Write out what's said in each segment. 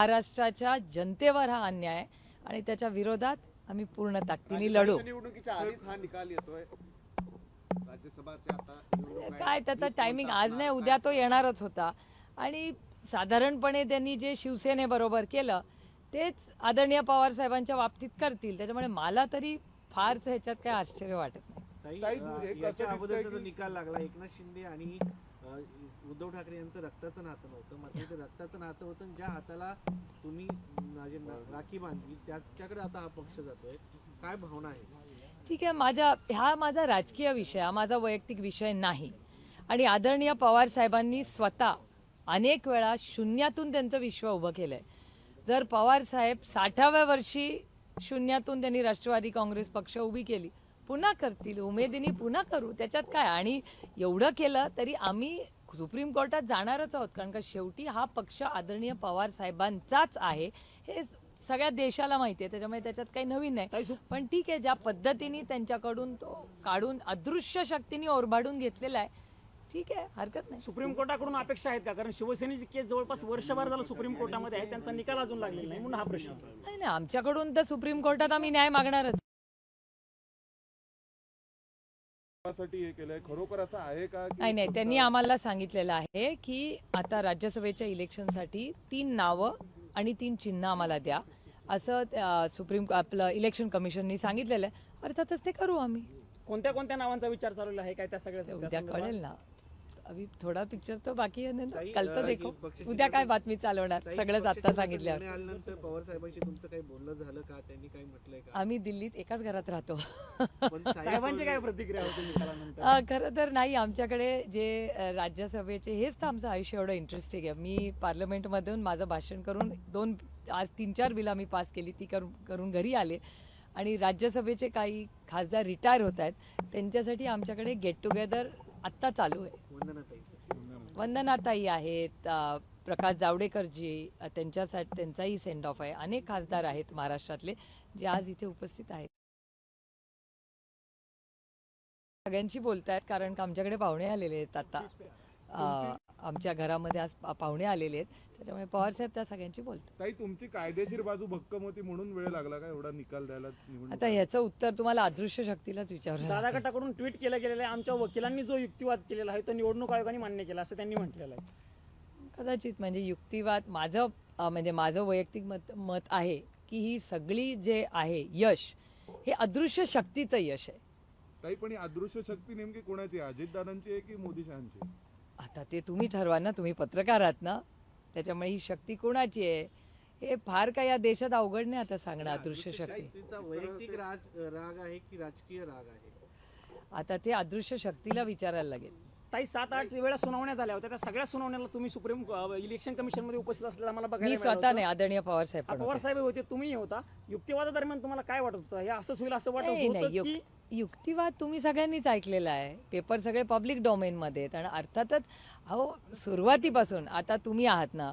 महाराष्ट्राच्या जनतेवर हा अन्याय आहे आणि त्याच्या विरोधात आम्ही पूर्ण ताकदीने लढू. निवडणुकीच्या आधीच हा निकाल येतोय. राज्यसभाच्या आता निवडणूक आहे. काय त्याचा टायमिंग आज नाही उद्या तो येणारच होता आणि साधारणपणे त्यांनी जे शिवसेनेबरोबर केलं तेच आदरणीय पवार साहेबांच्या बाबतीत करतील. त्याच्यामुळे मला तरी फारच ह्याच्यात काय आश्चर्य वाटत नाही. याच्या अगोदरचा जो निकाल लागला एकनाथ शिंदे आणि उद्धव ठाकरे यांचं रक्ताचं नातं नव्हतं, मात्र ते रक्ताचं नातं होतं आणि ज्या हाताला तुम्ही राखी बांधली त्याच्याकडे आता हा पक्ष जातोय. काय भावना आहे? ठीक आहे, हा माझा राजकीय विषय, हा माझा वैयक्तिक विषय नाही. आणि आदरणीय पवार साहेबांनी स्वतः अनेक वेळा शून्यातून त्यांचं विश्व उभं केलंय. जर पवार साहेब 60व्या वर्षी शून्यातून त्यांनी राष्ट्रवादी काँग्रेस पक्ष उभी केली, पुन्हा करतील, उमेदीने पुन्हा करू, त्याच्यात काय. आणि एवढं केलं तरी आम्ही सुप्रीम कोर्टात जाणारच आहोत, कारण का शेवटी हा पक्ष आदरणीय पवार साहेबांचाच आहे हे सगळ्या देशाला माहिती आहे. त्याच्यामुळे त्याच्यात काही नवीन नाही. पण ठीक आहे, ज्या पद्धतीने त्यांच्याकडून तो काढून अदृश्य शक्तीने ओरबाडून घेतलेला आहे, ठीक आहे, हरकत नाही. सुप्रीम कोर्टाकडून अपेक्षा आहेत का? कारण शिवसेनेची केस जवळपास वर्षभर झालं सुप्रीम कोर्टामध्ये आहे, त्यांचा निकाल अजून लागलेला नाही म्हणून हा प्रश्न. नाही, आमच्याकडून तर सुप्रीम कोर्टात आम्ही न्याय मागणारच. हे केलंय खरोखर असं आहे का? नाही, त्यांनी आम्हाला सांगितलेलं आहे की आता राज्यसभेच्या इलेक्शनसाठी 3 नावं आणि 3 चिन्ह आम्हाला द्या, असं आपलं इलेक्शन कमिशननी सांगितलेलं आहे. अर्थातच ते करू आम्ही. कोणत्या कोणत्या नावांचा विचार चालू आहे काय त्या सगळ्या? उद्या कळेल ना. अभी थोडा पिक्चर तो बाकी आहे ना, कल तर देखो. उद्या काय बातमी चालवणार, सगळंच आता सांगितल्यावर. आल्यानंतर पवार साहेबांशी तुमचं काही बोलणं झालं का? त्यांनी काही म्हटलंय का? आम्ही दिल्लीत एकाच घरात राहतो. साहेबांची काय प्रतिक्रिया होती निकालानंतर? खरं तर नाही, आमच्याकडे जे राज्यसभेचे हेच तर आमचं आयुष्य एवढं इंटरेस्टिंग आहे. मी पार्लमेंटमधून माझं भाषण करून आज 3-4 बिलं आम्ही पास केली, ती करून घरी आले. आणि राज्यसभेचे काही खासदार रिटायर होत आहेत, त्यांच्यासाठी आमच्याकडे गेट टुगेदर आत्ता चालू आहे. वंदनाताई आहेत, प्रकाश जावडेकरजी, त्यांचाही सेंड ऑफ आहे. अनेक खासदार आहेत महाराष्ट्रातले जे आज इथे उपस्थित आहेत. सगळ्यांशी बोलतायत, कारण आमच्याकडे पाहुणे आलेले आहेत. आता आमच्या घरामध्ये आज पाहुणे आलेले आहेत, त्याच्यामुळे पवार साहेब त्या सगळ्यांशी बोलतात. ताई, तुमची कायदेशीर बाजू भक्कम होती म्हणून वेळ लागला का एवढा निकाल द्यायला? आता ह्याचं उत्तर तुम्हाला अदृश्य शक्तीलाच विचारलं. दादा गटाकडून ट्विट केलं गेलेलं आहे, आमच्या वकिलांनी जो युक्तिवाद केलेला आहे तो निवडणूक आयोगाने मान्य केला असं त्यांनी म्हटलेलं आहे. कदाचित म्हणजे युक्तिवाद माझं वैयक्तिक मत आहे की ही सगळी जे आहे यश हे अदृश्य शक्तीचं यश आहे. ताई, पण ही अदृश्य शक्ती नेमकी कोणाची? अजितदादांची आहे की मोदी शहांची? आता ते तुम्ही ठरवा ना, तुम्ही पत्रकार आहात ना, त्याच्यामुळे ही शक्ती कोणाची आहे हे फार काय या देशात अवघड नाही आता सांगणं. अदृश्य शक्ती तिचा वैयक्तिक राग आहे की राजकीय राग आहे? आता ते अदृश्य शक्तीला विचारायला लागेल. ताई, 7-8 वेळा सुनावण्या झाल्या होत्या, त्या सगळ्या सुनावण्याला तुम्ही सुप्रीम इलेक्शन कमिशन मध्ये उपस्थित असलेला मला बघायला मी स्वतः नाही, आदरणीय पवार साहेब पवार साहेब होते, तुम्ही होता. युक्तिवादादरम्यान तुम्हाला काय वाटत होतं? हे असंच होईल असं वाटत होतं की? युक्तिवाद तुम्ही सगळ्यांनीच ऐकलेला आहे, पेपर सगळे पब्लिक डोमेन मध्ये आहेत. आणि अर्थातच सुरुवातीपासून आता तुम्ही आहात ना,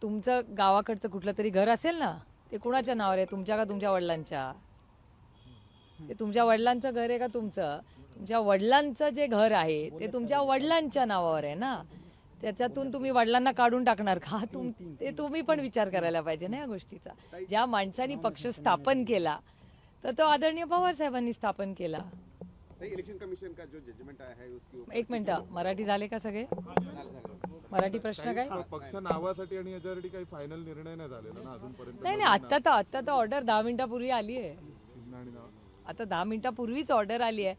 तुमचं गावाकडचं कुठलं तरी घर असेल ना, ते कुणाच्या नावावर आहे? तुमच्या का तुमच्या वडिलांच्या? ते तुमच्या वडिलांचं घर आहे का तुमचं? तुमच्या वडिलांचं जे घर आहे ते तुमच्या वडिलांच्या नावावर आहे ना, त्याच्यातून तुम्ही वडिलांना काढून टाकणार का? ते तुम्ही पण विचार करायला पाहिजे ना या गोष्टीचा. ज्या माणसाने पक्ष स्थापन केला तर तो आदरणीय पवार साहेबांनी स्थापन केला. इलेक्शन कमिशन का जो जजमेंट है उसकी 1 मिनिट, मराठी झाले का सगळे? मराठी प्रश्न काय? पक्ष नावासाठी आणि याच्यासाठी काही फायनल निर्णय नाही झालेला ना अजूनपर्यंत? नाही, आता तर ऑर्डर 10 मिनिटापूर्वी आली आहे. आता 10 मिनिटापूर्वीच ऑर्डर आली आहे,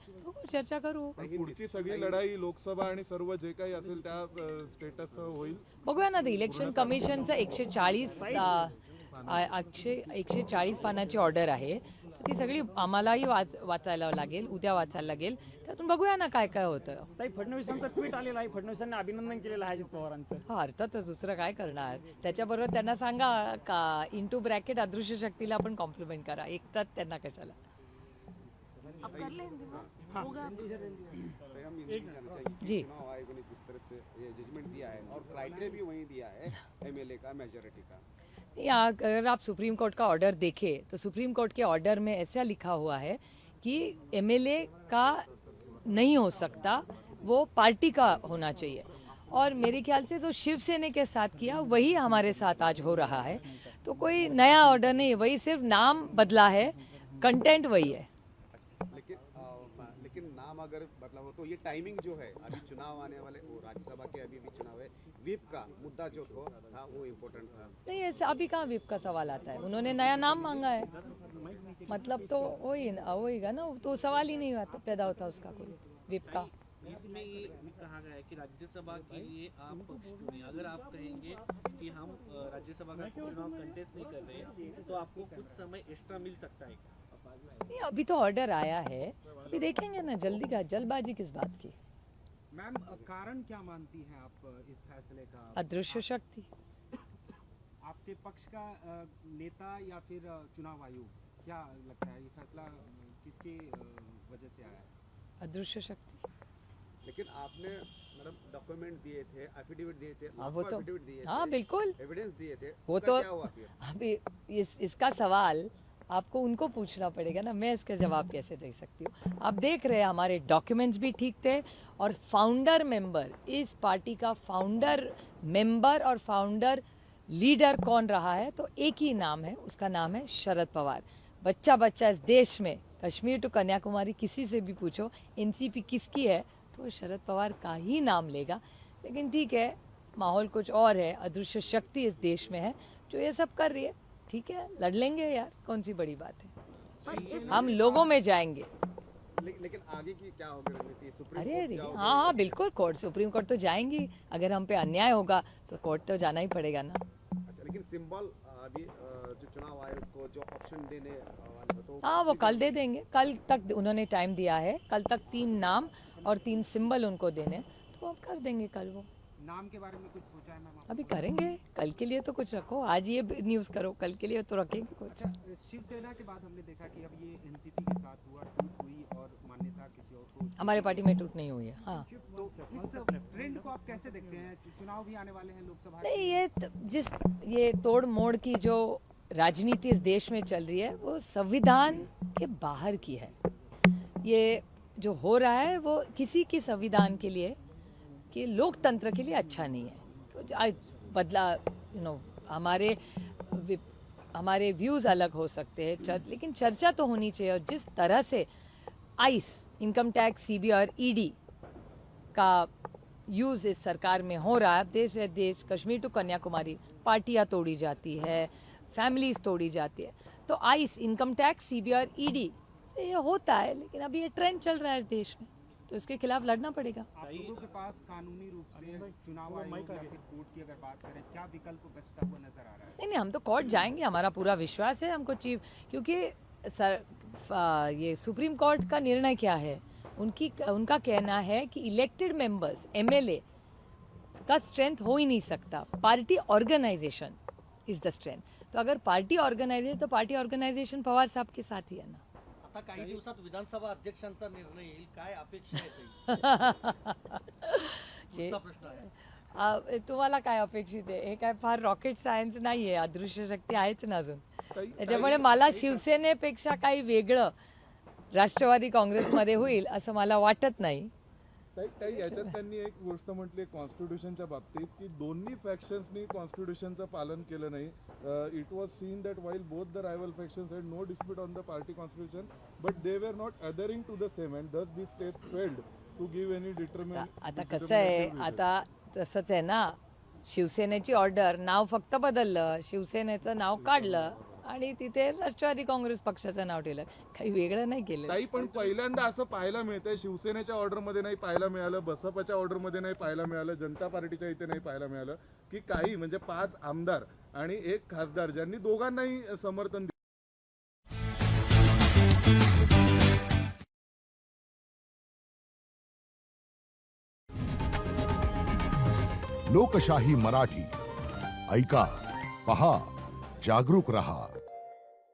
चर्चा करू. पुढची सगळी लढाई लोकसभा आणि सर्व जे काही असेल त्या स्टेटस होईल. बघूया ना, इलेक्शन कमिशनचं 140 पानाची ऑर्डर आहे. ती सगळी आम्हालाही वाचायला लागेल, उद्या वाचायला लागेल. त्यातून बघूया ना काय काय होतं. ताई, फडणवीसांचं ट्विट आलेलं आहे, फडणवीसांनी अभिनंदन केलेलं आहे अजित पवारांचं. हा, अर्थातच दुसरं काय करणार. त्याच्याबरोबर त्यांना सांगा का इंटू ब्रॅकेट अदृश्य शक्तीला आपण कॉम्प्लिमेंट करा, एकटाच त्यांना कशाला. जी, चुनाव आयोग ने जिस तरह से ये जजमेंट दिया है और क्राइटेरिया भी वही दिया है एमएलए का, मेजोरिटी का, अगर आप सुप्रीम कोर्ट का ऑर्डर देखें तो सुप्रीम कोर्ट के ऑर्डर में ऐसा लिखा हुआ है कि एमएलए का नहीं हो सकता, वो पार्टी का होना चाहिए. और मेरे ख्याल से जो शिवसेना के साथ किया वही हमारे साथ आज हो रहा है। तो कोई नया ऑर्डर नहीं, वही सिर्फ नाम बदला है, कंटेंट वही है। लेकिन नाम अगर बदला हो तो ये टाइमिंग जो है, अभी चुनाव आने वाले, वो राज्यसभा के अभी भी चुनाव है, विप का मुद्दा जो था वो इम्पोर्टेंट था। नहीं, ऐसा अभी कहाँ विप का सवाल आता है, उन्होंने नया नाम मांगा है, मतलब तो वही ना, तो सवाल ही नहीं पैदा होता उसका कोई विप का। इसमें ये भी कहा गया है कि राज्यसभा के लिए आप पक्ष चुने। अगर आप कहेंगे कि हम राज्यसभा का चुनाव कंटेस्ट नहीं कर रहे तो आपको कुछ समय एक्स्ट्रा मिल सकता है। नहीं, अभी तो ऑर्डर आया है, अभी देखेंगे ना, जल्दी का जल्दबाजी किस बात की। मैम, कारण क्या मानती हैं आप इस फैसले का? अदृश्य शक्ति। आपके पक्ष का नेता या फिर चुनाव आयोग, क्या लगता है ये फैसला किसकी वजह से आया है? अदृश्य शक्ति। लेकिन आपने मतलब डॉक्यूमेंट दिए थे, एफिडेविट दिए थे, हाँ, वो तो एफिडेविट दिए हाँ थे, बिल्कुल, एविडेंस दिए थे, वो उसका तो क्या हुआ फिर? अभी इसका सवाल आपको उनको पूछना पड़ेगा ना, मैं इसका जवाब कैसे दे सकती हूँ। आप देख रहे हैं हमारे डॉक्यूमेंट्स भी ठीक थे, और फाउंडर मेंबर, इस पार्टी का फाउंडर मेंबर और फाउंडर लीडर कौन रहा है, तो एक ही नाम है, उसका नाम है शरद पवार। बच्चा इस देश में कश्मीर टू कन्याकुमारी किसी से भी पूछो एनसीपी किसकी है, तो शरद पवार का ही नाम लेगा। लेकिन ठीक है, माहौल कुछ और है, अदृश्य शक्ति इस देश में है जो ये सब कर रही है। ठीक है, लड़ लेंगे यार, कौन सी बड़ी बात है, हम लोगों में जाएंगे। लेकिन आगे की क्या होगी रणनीति? सुप्रीम अरे कोर्ट अरे, जाओगे? हाँ बिल्कुल, कोर्ट, सुप्रीम कोर्ट तो जाएंगी। अगर हम पे अन्याय होगा तो कोर्ट तो जाना ही पड़ेगा ना। अच्छा, लेकिन सिंबल अभी जो चुनाव आयोग को जो ऑप्शन देने वाले तो हाँ, वो कल दे देंगे, कल तक उन्होंने टाइम दिया है, कल तक 3 नाम और 3 सिंबल उनको देने, तो अब कर देंगे कल। वो नाम के बारे में कुछ सोचा है मैम? अभी करेंगे, कल के लिए तो कुछ रखो, आज ये न्यूज़ करो, कल के लिए तो रखेंगे कुछ। अच्छा, शिवसेना के बाद हमने देखा कि अब ये एनसीपी के साथ हुआ, टूट हुई और मान्यता किसी और को। हमारे पार्टी में टूट नहीं हुई है। हाँ, तो इस ट्रेंड को आप कैसे देखते हैं? चुनाव भी आने वाले हैं लोकसभा के। नहीं, ये तोड़ मोड़ की जो राजनीति इस देश में चल रही है वो संविधान के बाहर की है। ये जो हो रहा है वो किसी की संविधान के लिए, कि लोकतंत्र के लिए अच्छा नहीं है। बदला, हमारे व्यूज अलग हो सकते हैं, लेकिन चर्चा तो होनी चाहिए। और जिस तरह से आइस, इनकम टैक्स, सीबीआई और ईडी का यूज इस सरकार में हो रहा है, देश है देश, कश्मीर टू कन्याकुमारी पार्टियां तोड़ी जाती है, फैमिलीज तोड़ी जाती है, तो आइस, इनकम टैक्स, सीबीआई और ईडी से ये होता है। लेकिन अभी ये ट्रेंड चल रहा है इस देश में, तो इसके खिलाफ लड़ना पड़ेगा। आप लोगों के पास कानूनी रूप से चुनाव आयोग या फिर कोर्ट की अगर बात करें, क्या विकल्प बचता हुआ नजर आ रहा है? नहीं, हम तो कोर्ट जाएंगे, हमारा पूरा विश्वास है हमको चीफ, क्योंकि ये सुप्रीम कोर्ट का निर्णय क्या है, उनका कहना है कि इलेक्टेड मेंबर्स, एमएलए का स्ट्रेंथ हो ही नहीं सकता, party organisation is the strength. तो अगर पार्टी ऑर्गेनाइजेशन, तो पार्टी ऑर्गेनायझेशन पवार साहब के साथ ही है ना। आता काही दिवसात विधानसभा अध्यक्षांचा निर्णय येईल, काय अपेक्षा आहे? पुढचा प्रश्न आहे, तुम्हाला काय अपेक्षित आहे? हे काय फार रॉकेट सायन्स नाहीये, अदृश्य शक्ती आहेच ना अजून। त्याच्यामुळे मला शिवसेनेपेक्षा काही वेगळं राष्ट्रवादी काँग्रेसमध्ये होईल असं मला वाटत नाही। ताई, याच्यात त्यांनी एक गोष्ट म्हटली कॉन्स्टिट्यूशनच्या बाबतीत, की दोन्ही फॅक्शन्सनी कॉन्स्टिट्यूशनचं पालन केलं नाही. It was seen that while both the rival factions had no dispute on the party constitution, but they were not adhering to the same, and thus this state failed to give any आता कसं आहे, आता तसंच आहे ना, शिवसेनेची order, नाव फक्त बदललं, शिवसेनेचं नाव काढलं आणि तिथे राष्ट्रवादी काँग्रेस पक्षाचं नाव ठेवलं, काही वेगळं नाही केलं। ताई, पण पहिल्यांदा असं पाहायला मिळतंय, शिवसेनेच्या ऑर्डरमध्ये नाही पाहायला मिळालं, बसपाच्या ऑर्डरमध्ये नाही पाहायला मिळालं, जनता पार्टीच्या इथे नाही पाहायला मिळालं, की काही म्हणजे 5 आमदार आणि 1 खासदार ज्यांनी दोघांनाही समर्थन दिलं। लोकशाही मराठी ऐका, पहा, जागरूक रहा।